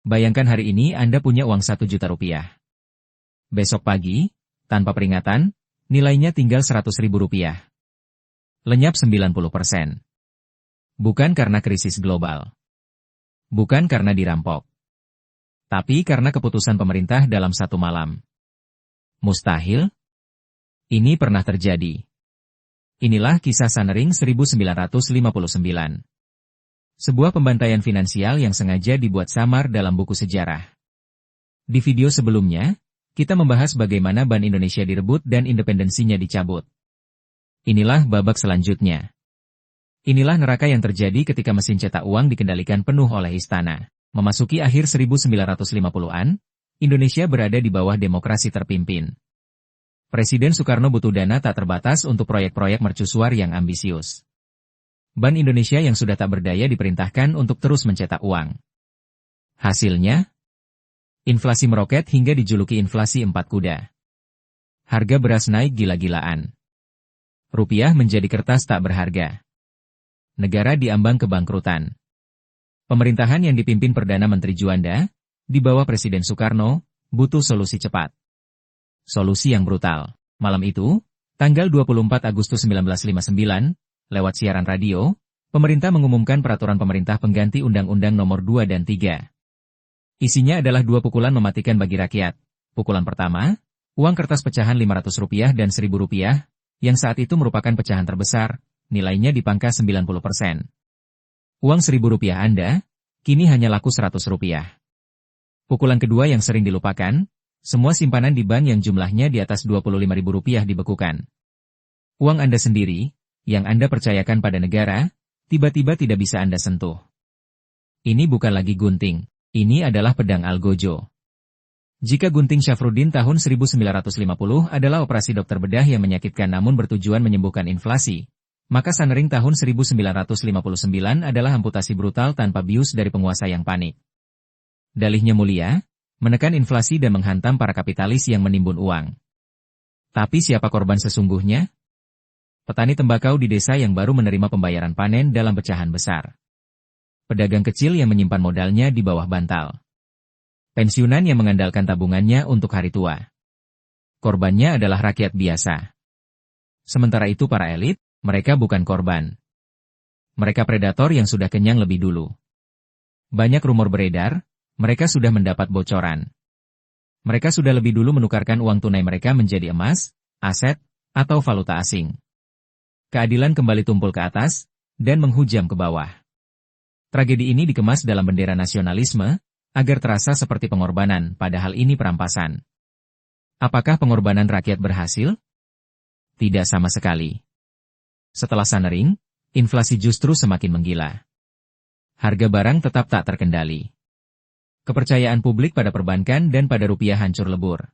Bayangkan hari ini Anda punya uang 1 juta rupiah. Besok pagi, tanpa peringatan, nilainya tinggal 100.000 rupiah. Lenyap 90%. Bukan karena krisis global. Bukan karena dirampok. Tapi karena keputusan pemerintah dalam satu malam. Mustahil? Ini pernah terjadi. Inilah kisah Sanering 1959. Sebuah pembantaian finansial yang sengaja dibuat samar dalam buku sejarah. Di video sebelumnya, kita membahas bagaimana Bank Indonesia direbut dan independensinya dicabut. Inilah babak selanjutnya. Inilah neraka yang terjadi ketika mesin cetak uang dikendalikan penuh oleh istana. Memasuki akhir 1950-an, Indonesia berada di bawah demokrasi terpimpin. Presiden Soekarno butuh dana tak terbatas untuk proyek-proyek mercusuar yang ambisius. Bank Indonesia yang sudah tak berdaya diperintahkan untuk terus mencetak uang. Hasilnya, inflasi meroket hingga dijuluki inflasi 4 kuda. Harga beras naik gila-gilaan. Rupiah menjadi kertas tak berharga. Negara diambang kebangkrutan. Pemerintahan yang dipimpin Perdana Menteri Juanda, di bawah Presiden Soekarno, butuh solusi cepat. Solusi yang brutal. Malam itu, tanggal 24 Agustus 1959, lewat siaran radio, pemerintah mengumumkan peraturan pemerintah pengganti Undang-Undang Nomor 2 dan 3. Isinya adalah 2 pukulan mematikan bagi rakyat. Pukulan pertama, uang kertas pecahan Rp500 dan Rp1.000, yang saat itu merupakan pecahan terbesar, nilainya dipangkas 90%. Uang Rp1.000 Anda, kini hanya laku Rp100. Pukulan kedua yang sering dilupakan, semua simpanan di bank yang jumlahnya di atas Rp25.000 dibekukan. Uang Anda sendiri, yang Anda percayakan pada negara, tiba-tiba tidak bisa Anda sentuh. Ini bukan lagi gunting, ini adalah pedang Algojo. Jika gunting Syafruddin tahun 1950 adalah operasi dokter bedah yang menyakitkan namun bertujuan menyembuhkan inflasi, maka Sanering tahun 1959 adalah amputasi brutal tanpa bius dari penguasa yang panik. Dalihnya mulia, menekan inflasi dan menghantam para kapitalis yang menimbun uang. Tapi siapa korban sesungguhnya? Petani tembakau di desa yang baru menerima pembayaran panen dalam pecahan besar. Pedagang kecil yang menyimpan modalnya di bawah bantal. Pensiunan yang mengandalkan tabungannya untuk hari tua. Korbannya adalah rakyat biasa. Sementara itu para elit, mereka bukan korban. Mereka predator yang sudah kenyang lebih dulu. Banyak rumor beredar, mereka sudah mendapat bocoran. Mereka sudah lebih dulu menukarkan uang tunai mereka menjadi emas, aset, atau valuta asing. Keadilan kembali tumpul ke atas, dan menghujam ke bawah. Tragedi ini dikemas dalam bendera nasionalisme, agar terasa seperti pengorbanan, padahal ini perampasan. Apakah pengorbanan rakyat berhasil? Tidak sama sekali. Setelah Sanering, inflasi justru semakin menggila. Harga barang tetap tak terkendali. Kepercayaan publik pada perbankan dan pada rupiah hancur lebur.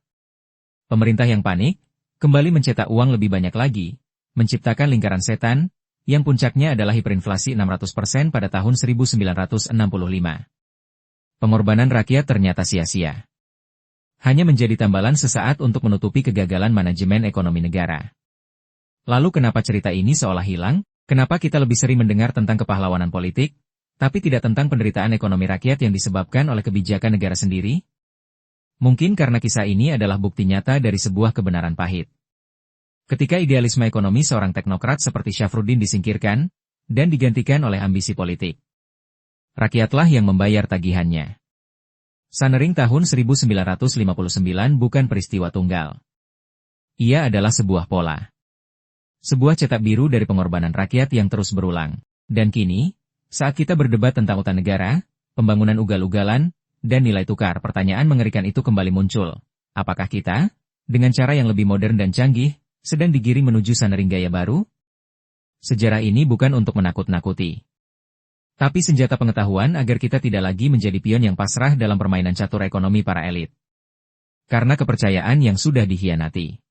Pemerintah yang panik, kembali mencetak uang lebih banyak lagi, menciptakan lingkaran setan, yang puncaknya adalah hiperinflasi 600% pada tahun 1965. Pengorbanan rakyat ternyata sia-sia. Hanya menjadi tambalan sesaat untuk menutupi kegagalan manajemen ekonomi negara. Lalu kenapa cerita ini seolah hilang? Kenapa kita lebih sering mendengar tentang kepahlawanan politik, tapi tidak tentang penderitaan ekonomi rakyat yang disebabkan oleh kebijakan negara sendiri? Mungkin karena kisah ini adalah bukti nyata dari sebuah kebenaran pahit. Ketika idealisme ekonomi seorang teknokrat seperti Syafruddin disingkirkan, dan digantikan oleh ambisi politik. Rakyatlah yang membayar tagihannya. Sanering tahun 1959 bukan peristiwa tunggal. Ia adalah sebuah pola. Sebuah cetak biru dari pengorbanan rakyat yang terus berulang. Dan kini, saat kita berdebat tentang utang negara, pembangunan ugal-ugalan, dan nilai tukar, pertanyaan mengerikan itu kembali muncul. Apakah kita, dengan cara yang lebih modern dan canggih, sedang digiring menuju Sanering gaya baru? Sejarah ini bukan untuk menakut-nakuti. Tapi senjata pengetahuan agar kita tidak lagi menjadi pion yang pasrah dalam permainan catur ekonomi para elit. Karena kepercayaan yang sudah dikhianati.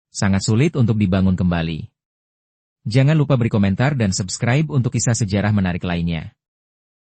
Sangat sulit untuk dibangun kembali. Jangan lupa beri komentar dan subscribe untuk kisah sejarah menarik lainnya.